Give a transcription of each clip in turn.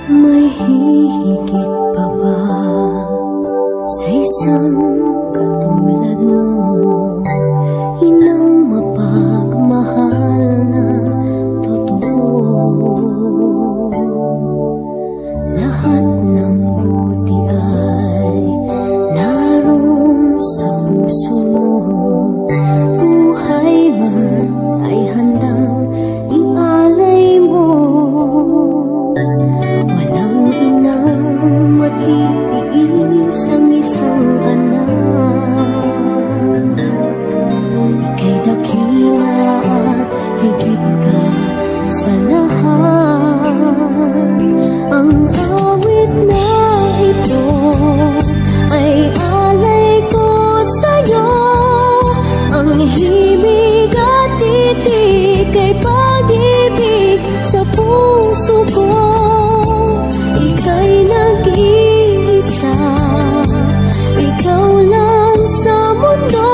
May hihigit pa ba sa isang katulad mo? Inang mapagmahal na totoo. Lahat ng buti ay naroon sa puso mo. Buhay man ay handang ialay mo. Walang inang matiis ang isang anak. Ika'y dakila at higit ka sa lahat. Ang awit na ito ay alay ko sa'yo. Ang himig at titig ay pag-ibig sa puso ko. Ika'y nag-iisa, ikaw lang sa mundo.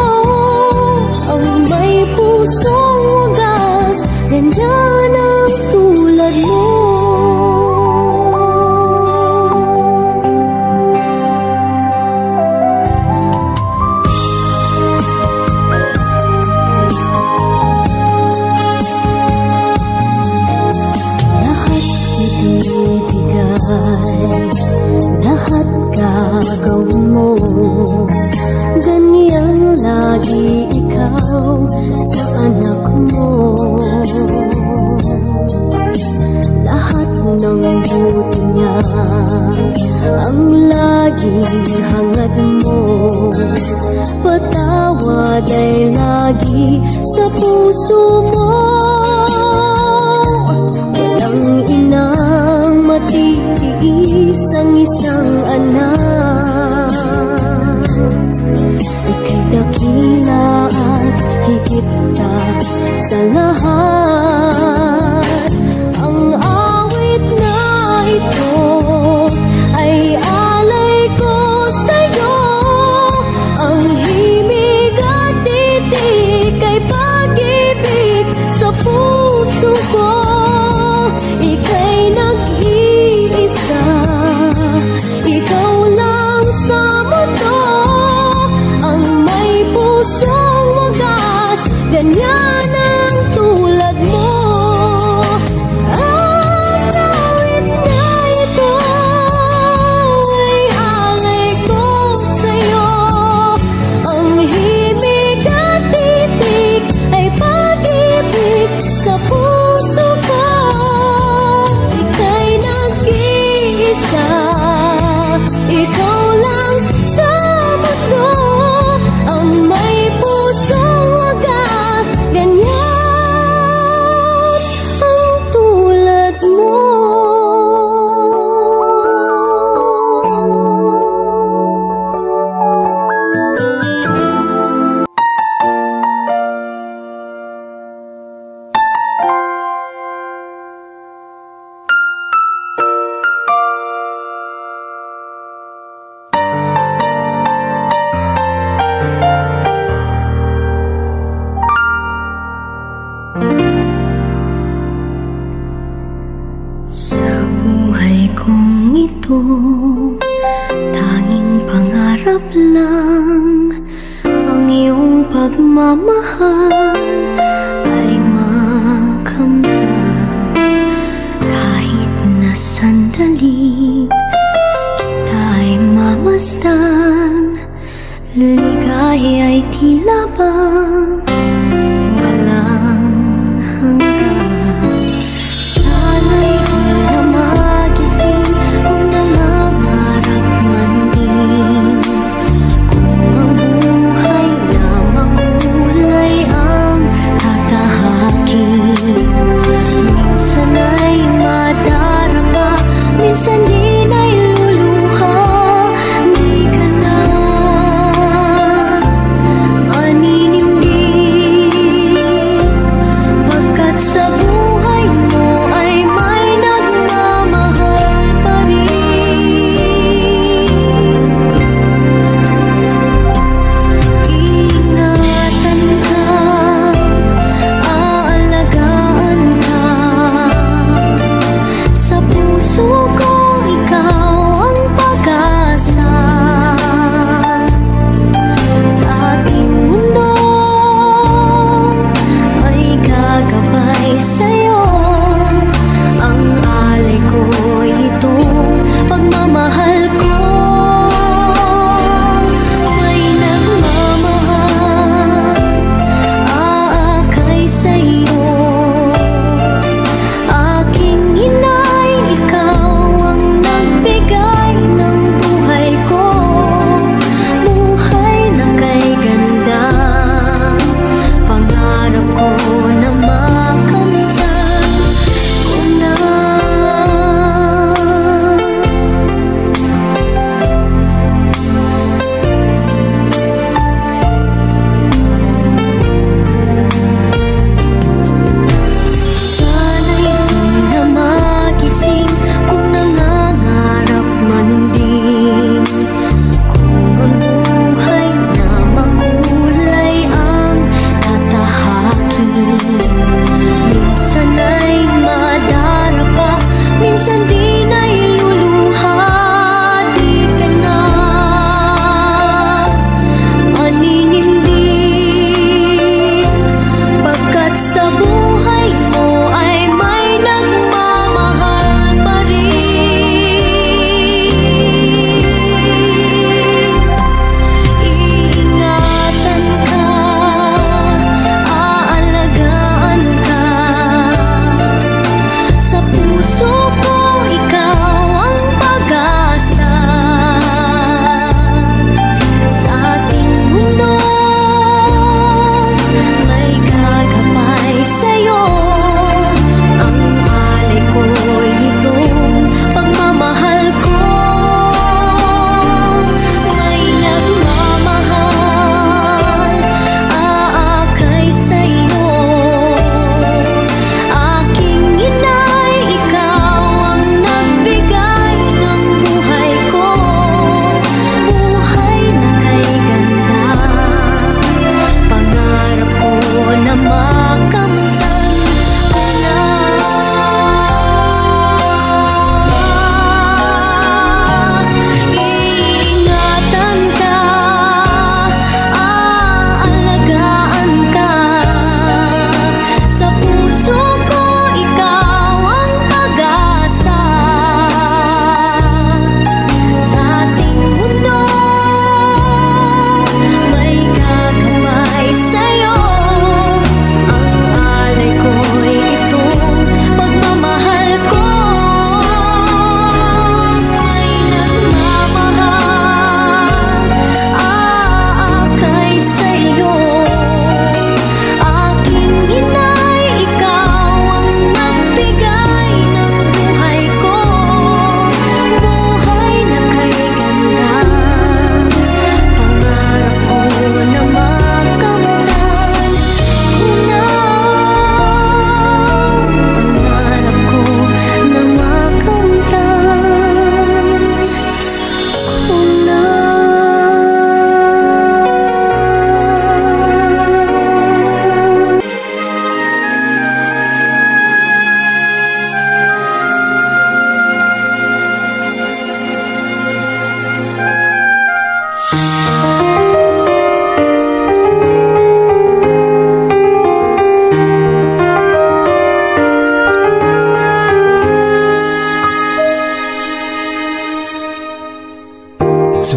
Ang may pusong wagas, ganyan ang tulad mo. Lahat gagawin mo, ganyan lagi ikaw sa anak mo. Lahat ng buti niya ang laging hangad mo. Patawad ay lagi sa puso mo. Walang inang matitiis ang isang anak. Ika'y dakila at higit ka sa lahat. Ang awit na ito ay alay ko sa'yo. Ang himig at titig ay pag-ibig sa puso ko. Ika'y nag-iisa, ikaw lang sa mundo. Ang may pusong wagas, ganyan ang tulad mo. Ang awit na ito ay alay ko sa'yo. Ang himig at titig ay pag-ibig sa puso ko. Ika'y nag-iisa, ikaw lang sa mundo. Ang may pusong wagas, ganyan ang tulad mo. Sa buhay kong ito, tanging pangarap lang ang iyong pagmamahal ay makamdam. Kahit na sandali kita'y mamasdan, ligaya ay tila bang walang hanggan. Sana'y di na magising kung nangangarap man din. Kung ang buhay na makulay ang tatahakin. Minsan ay madarama, minsan din ay luluha. Di ka na puso ko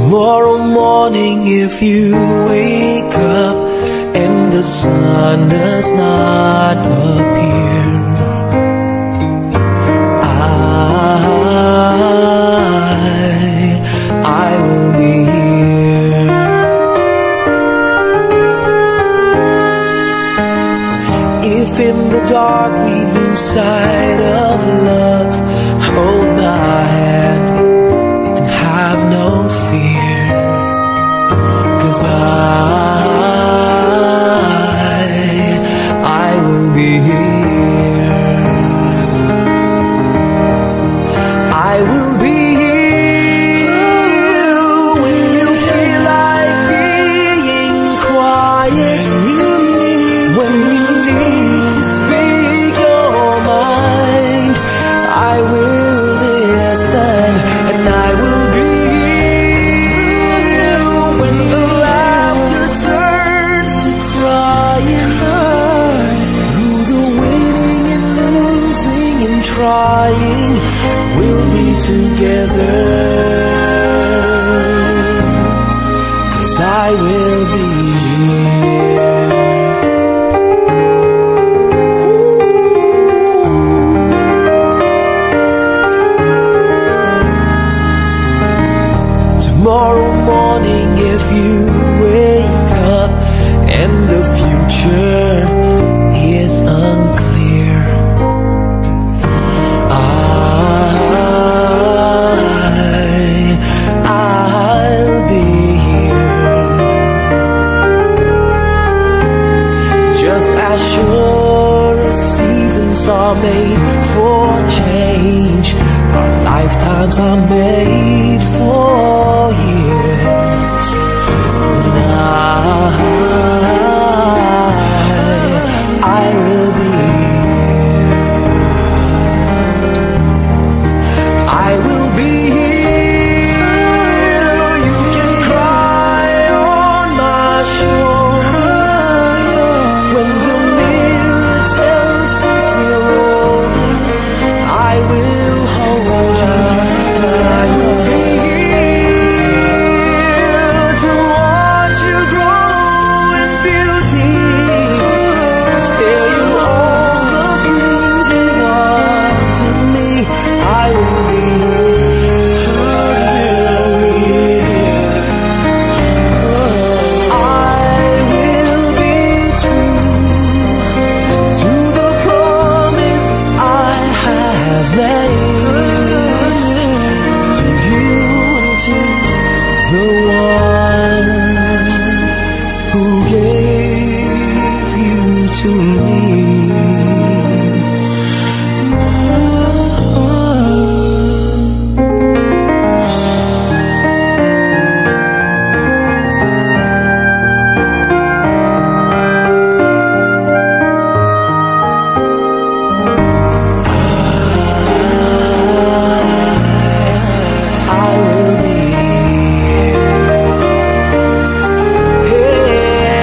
Tomorrow morning if you wake up and the sun does not appear, I will be here. If in the dark we lose sight of love, hold my hand and have no fear, 'cause I will be here. I will be here when you feel like being quiet, when you need to speak your mind. I will listen, and I will be here when the laughter turns to crying. Through the winning and losing and trying, we'll be together, 'cause I will be here. Tomorrow morning if you wake up and the future is unclear, I'll be here. Just as sure as seasons are made for change, our lifetimes are made for years. And I will be here. I will be here. You can cry on my shoulder when the mirror tells us we're older. I will hold you. I will be here to watch you grow in beauty, tell you all the things you are to me. I will be here. I will be true to the promise I have made to you and to the one who gave you to me. I will be here.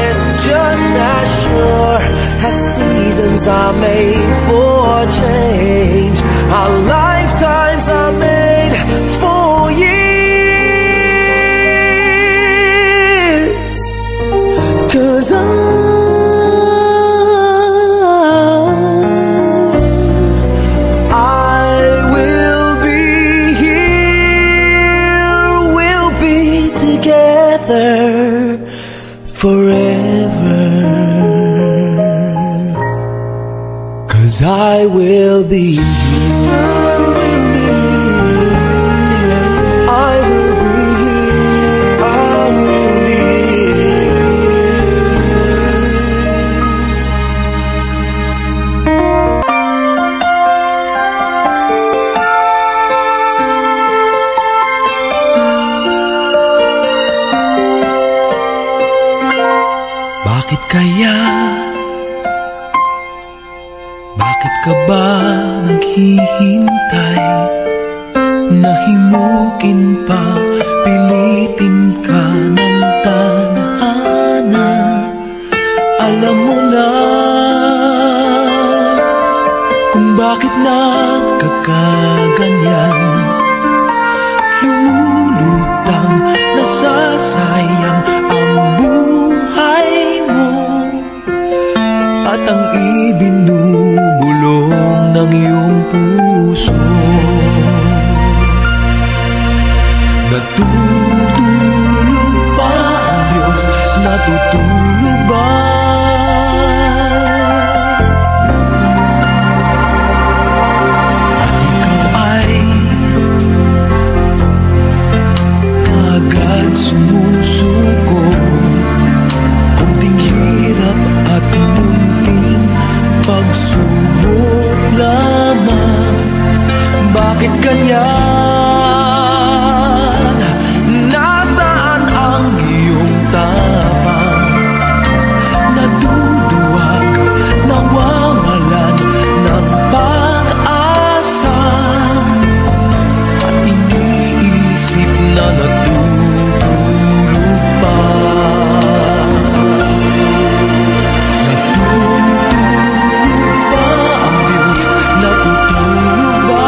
And just as sure as seasons are made for change, our lifetimes are made for years. 'Cause I will be here. We'll be together forever, 'cause I will be here. I will be here. I will be Bakit kaya? Bakit ka ba naghihintay? Nahimukin pa, pilitin ka ng tadhana. Alam mo na kung bakit nagkakaganyan. Lumulutang nasa Natutulog ba ang Diyos? Natutulog ba? At ikaw ay agad sumusuko, kunting hirap at munting pagsubok lamang. Bakit ganyan? Nasaan ang iyong tapang? Naduduwag, nawawalan ng pag-asa, at iniisip na natutulog pa. Natutulog ba ang Diyos? Natutulog ba?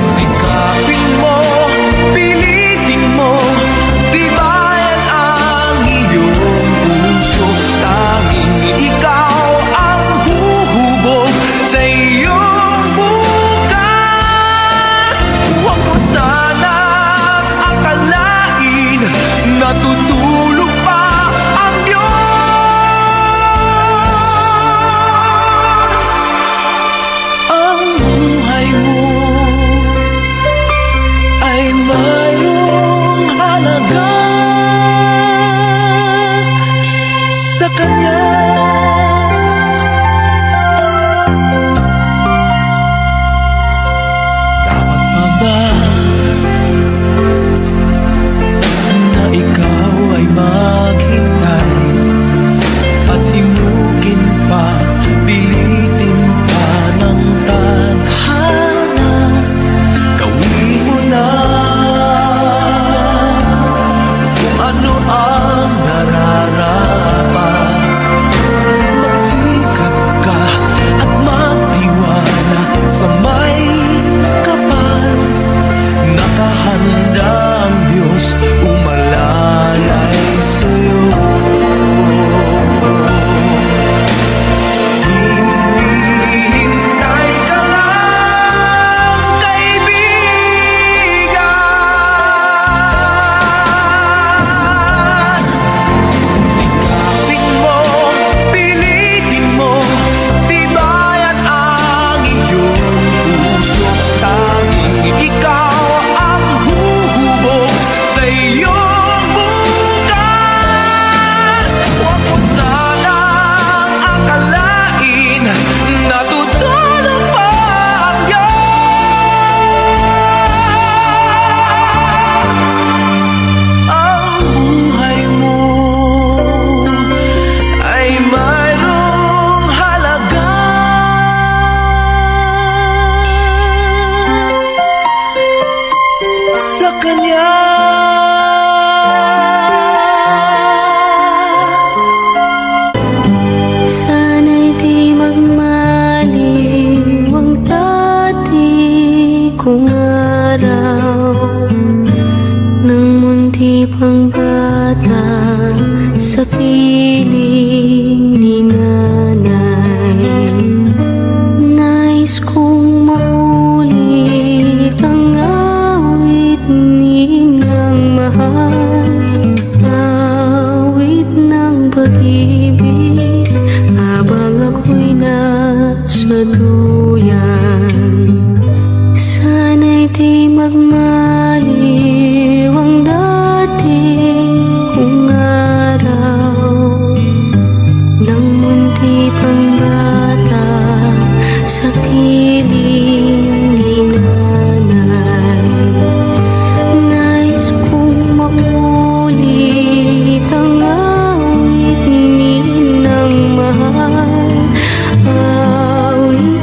Sikapin mo, pilitin mo, tibayan ang iyong puso. Tanging ikaw ang huhubog sa iyong bukas. Huwag mo sanang akalain natutulog pa ang Diyos. Ang buhay mo ay mayroong halaga sa Kanya. Dapat pa ba na ikaw ay maghintay at himukin pa, pilitin pa ng tadhana? Gawin mo na kung ano ang nararapat. Magsikap ka at magtiwala sa may kapal. Nakahanda ang Diyos umalalay sa'yo. Hinihintay ka lang, kaibigan. Sikapin mo, pilitin mo, tibayan ang iyong puso. Tanging ikaw ang huhubog sa iyong bukas. Huwag mo sanang akalain natutulog pa ang Diyos. Ang buhay mo ay mayroong halaga sa Kanya. Sana'y di magmaliw ang dati kong araw, nang munti pang bata sa piling ni nanay. Nais kong maulit ang awit ninang mahal, awit ng pag-ibig habang ako'y nasa duyan. Sana'y di magmaliw ang dati kong araw, nang munti pang bata sa piling ni nanay. Nais kong maulit ang awit ninang mahal, awit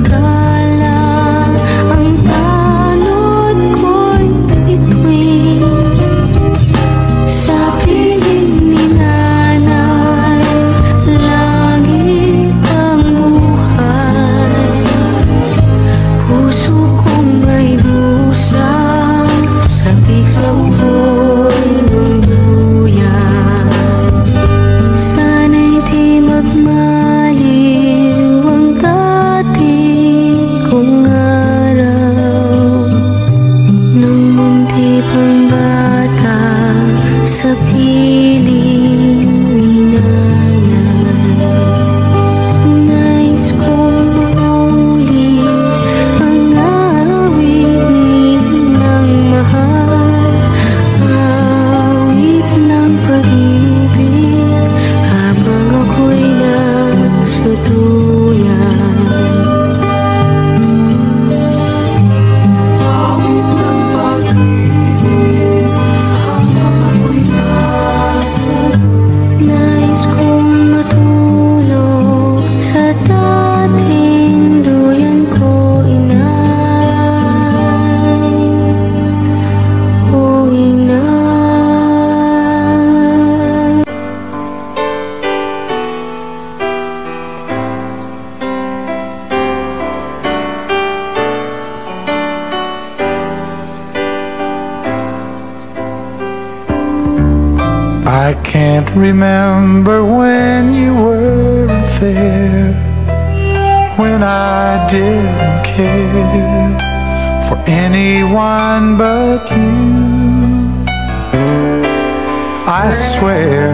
tala ang tanod ko'y bituin sa piling ni nanay. Langit ang buhay, puso kong may dusa sa biglang ko'y ng duyan. Sana'y di magmaliw ang dating kong araw, nung munti pang bata sa piling ni nanay. Nais kong maulit ang awit ni ng mahal, awit ng pag-ibig habang ako'y nasa duyan. Awit ng pag-ibig habang ako'y nasa. Nais kong matulog sa dating duyan ko, inay. O inay. I can't remember when you weren't there, when I didn't care for anyone but you. I swear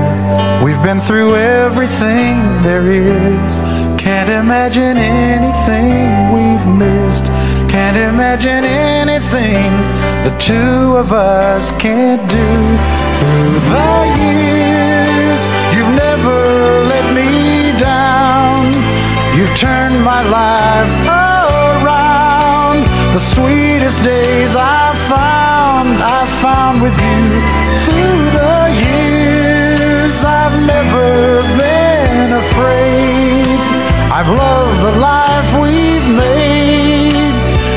we've been through everything there is. Can't imagine anything we've missed. Can't imagine anything the two of us can't do. Through the years, you've never let me down. You've turned my life around. The sweetest days I've found with you. Through the years, I've never been afraid. I've loved the life we've made,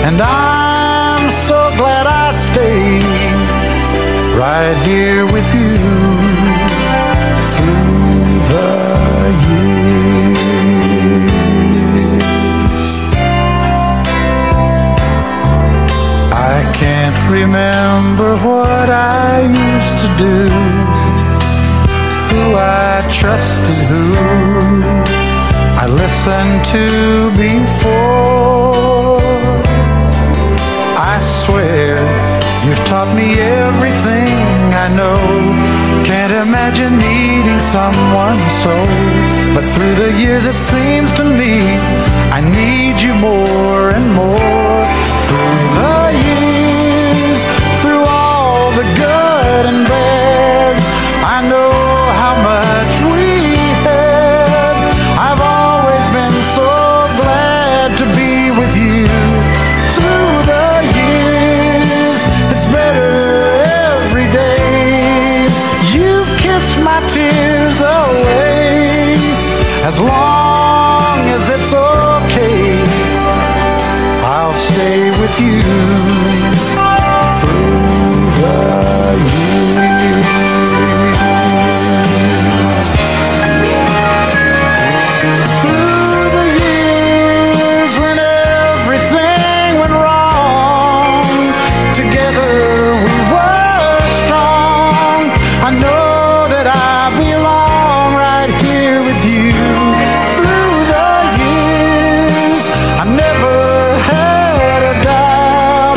and I'm so glad I stayed right here with you through the years. I can't remember what I used to do, who I trusted, who I listened to before. I swear you've taught me everything I know. Can't imagine needing someone so, but through the years it seems to me I need you more and more. Through the years, through all the good and bad, I know how much we had. I've always been so glad to be with you. Through the years, it's better every day. You've kissed my tears away. As long as it's okay, I'll stay with you through the years. Through the years when everything went wrong, together we were strong. I know that I belong right here with you. Through the years, I never had a doubt.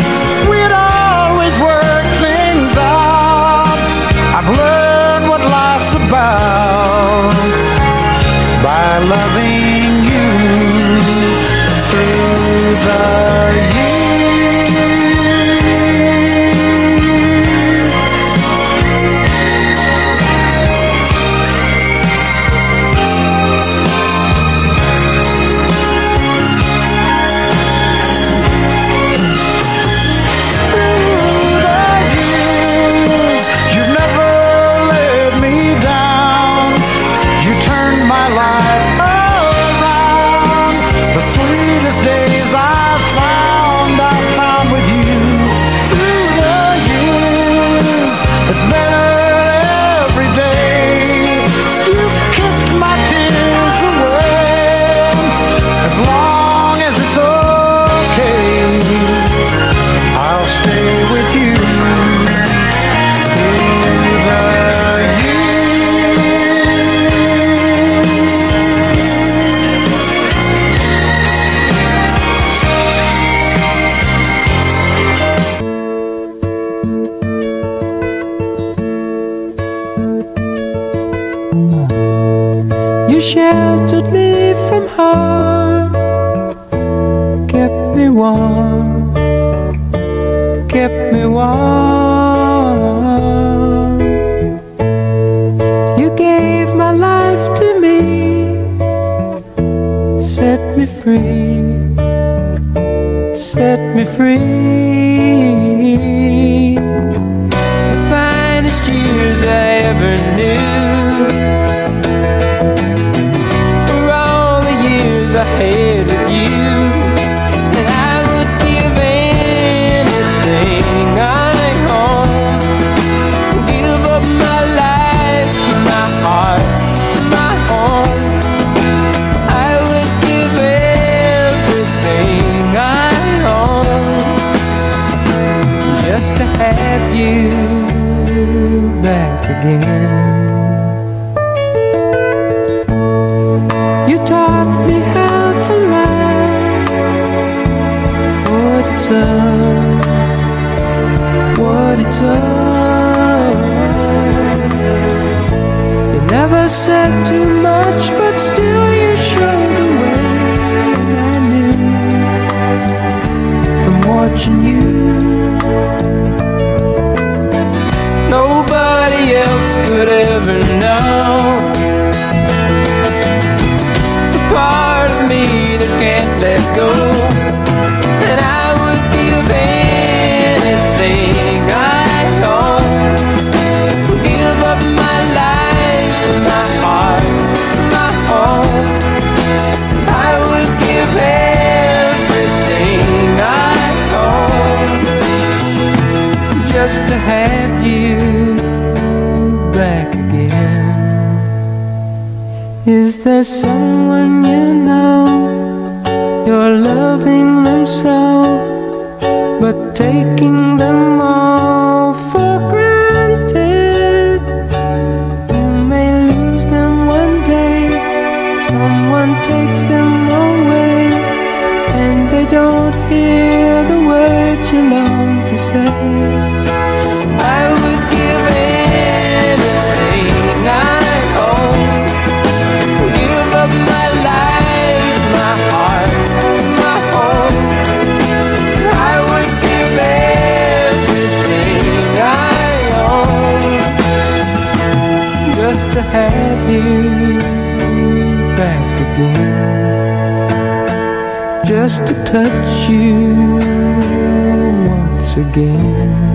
sheltered me from harm, kept me warm, kept me warm. You gave my life to me, set me free, set me free. The finest years I ever knew were all the years I had with you. And I would give anything I own, give up my life, my heart, my home. I would give everything I own just to have you back again. You taught me how to lie, what it's up, what it's up. You never said too much, but still you showed the way. And I knew from watching you, nobody else could ever know the part of me that can't let go. And I would give anything I own, give up my life, my heart, my home. I would give everything I own just to have you back again. Is there someone you know, you're loving them so, but taking them all for granted? You may lose them one day, someone takes them away, and they don't hear the words you long to say. I would give anything I own, give up my life, my heart, my home. I would give everything I own just to have you back again, just to touch you once again.